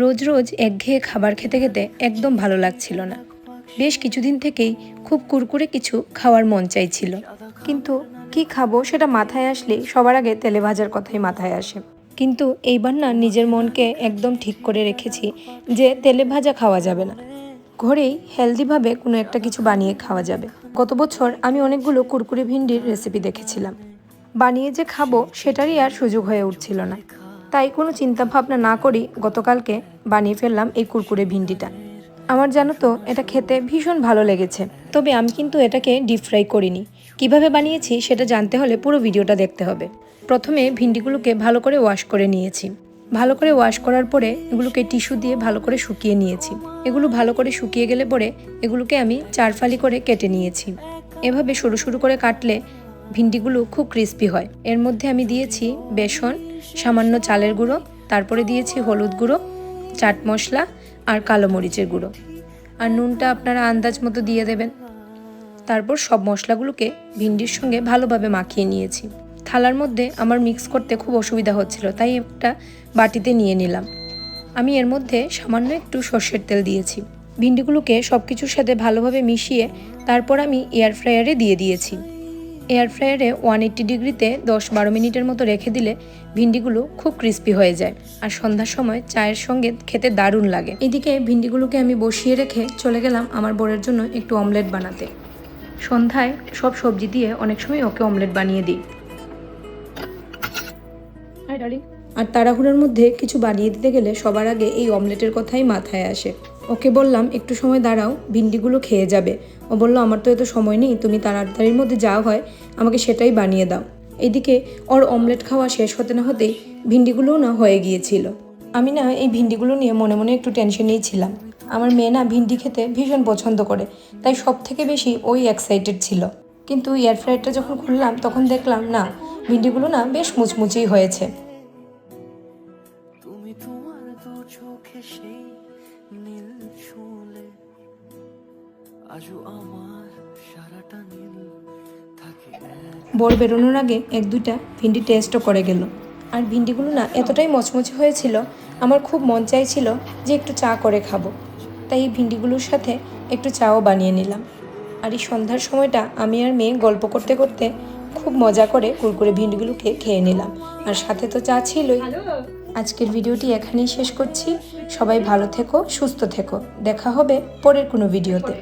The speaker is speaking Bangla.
রোজ রোজ একঘেয়ে খাবার খেতে খেতে একদম ভালো লাগছিল না। বেশ কিছুদিন থেকেই খুব কুরকুরে কিছু খাওয়ার মন চাইছিল, কিন্তু কি খাবো সেটা মাথায় আসলে সবার আগে তেলে ভাজার কথাই মাথায় আসে। কিন্তু এইবার না নিজের মনকে একদম ঠিক করে রেখেছি যে তেলে ভাজা খাওয়া যাবে না, ঘরেই হেলদিভাবে কোনো একটা কিছু বানিয়ে খাওয়া যাবে। গত বছর আমি অনেকগুলো কুরকুরে ভিন্ডির রেসিপি দেখেছিলাম, বানিয়ে যে খাবো সেটারই আর সুযোগ হয়ে উঠছিল না। তাই কোনো চিন্তা ভাবনা না করেই গতকালকে বানিয়ে ফেললাম এই কুরকুরে ভিন্ডিটা। আমার জানো তো এটা খেতে ভীষণ ভালো লেগেছে, তবে আমি কিন্তু এটাকে ডিপ ফ্রাই করিনি। কিভাবে বানিয়েছি সেটা জানতে হলে পুরো ভিডিওটা দেখতে হবে। প্রথমে ভিন্ডিগুলোকে ভালো করে ওয়াশ করে নিয়েছি। ভালো করে ওয়াশ করার পরে এগুলোকে টিস্যু দিয়ে ভালো করে শুকিয়ে নিয়েছি। এগুলো ভালো করে শুকিয়ে গেলে পরে এগুলোকে আমি 4 ফালি করে কেটে নিয়েছি। এভাবে সরু সরু করে কাটলে ভিন্ডিগুলো খুব ক্রিস্পি হয়। এর মধ্যে আমি দিয়েছি বেসন, সামান্য চালের গুঁড়ো, তারপরে দিয়েছি হলুদ গুঁড়ো, চাট মশলা আর কালো মরিচের গুঁড়ো, আর নুনটা আপনারা আন্দাজ মতো দিয়ে দেবেন। তারপর সব মশলাগুলোকে ভিন্ডির সঙ্গে ভালোভাবে মাখিয়ে নিয়েছি। থালার মধ্যে আমার মিক্স করতে খুব অসুবিধা হচ্ছিল, তাই একটা বাটিতে নিয়ে নিলাম। আমি এর মধ্যে সামান্য একটু সর্ষের তেল দিয়েছি। ভিন্ডিগুলোকে সব কিছুর সাথে ভালোভাবে মিশিয়ে তারপর আমি এয়ার ফ্রায়ারে দিয়ে দিয়েছি। এয়ার ফ্রায়ারে 180 ডিগ্রিতে 10-12 মিনিটের মতো রেখে দিলে ভিন্ডিগুলো খুব ক্রিস্পি হয়ে যায়, আর সন্ধ্যার সময় চায়ের সঙ্গে খেতে দারুণ লাগে। এদিকে ভিন্ডিগুলোকে আমি বসিয়ে রেখে চলে গেলাম আমার বরের জন্য একটু অমলেট বানাতে। সন্ধ্যায় সব সবজি দিয়ে অনেক সময় ওকে অমলেট বানিয়ে দিই। আর তাড়াহুড়োর মধ্যে কিছু বানিয়ে দিতে গেলে সবার আগে এই অমলেটের কথাই মাথায় আসে। ওকে বললাম একটু সময় দাঁড়াও, ভিন্ডিগুলো খেয়ে যাবে। ও বললো আমার তো এত সময় নেই, তুমি তাড়াতাড়ির মধ্যে যা হয় আমাকে সেটাই বানিয়ে দাও। এদিকে ওর অমলেট খাওয়া শেষ হতে না হতেই ভিন্ডিগুলোও না হয়ে গিয়েছিল। আমি না এই ভিন্ডিগুলো নিয়ে মনে মনে একটু টেনশনেই ছিলাম। আমার মেয়ে না ভিন্ডি খেতে ভীষণ পছন্দ করে, তাই সব থেকে বেশি ওই এক্সাইটেড ছিল। কিন্তু এয়ার ফ্রায়ারটা যখন খুললাম তখন দেখলাম না, ভিন্ডিগুলো না বেশ মুচমুচেই হয়েছে। বর বেরোনোর আগে 1-2টা ভিন্ডি টেস্টও করে গেল। আর ভিন্ডিগুলো না এতটাই মচমচে হয়েছিল, আমার খুব মন চাইছিল যে একটু চা করে খাবো। তাই এই ভিন্ডিগুলোর সাথে একটু চাও বানিয়ে নিলাম। আর এই সন্ধ্যার সময়টা আমি আর মেয়ে গল্প করতে করতে খুব মজা করে কুরকুরে ভিন্ডিগুলোকে খেয়ে নিলাম, আর সাথে তো চা ছিলই। আজকের ভিডিওটি এখানেই শেষ করছি। সবাই ভালো থেকো, সুস্থ থেকো। দেখা হবে পরের কোনো ভিডিওতে।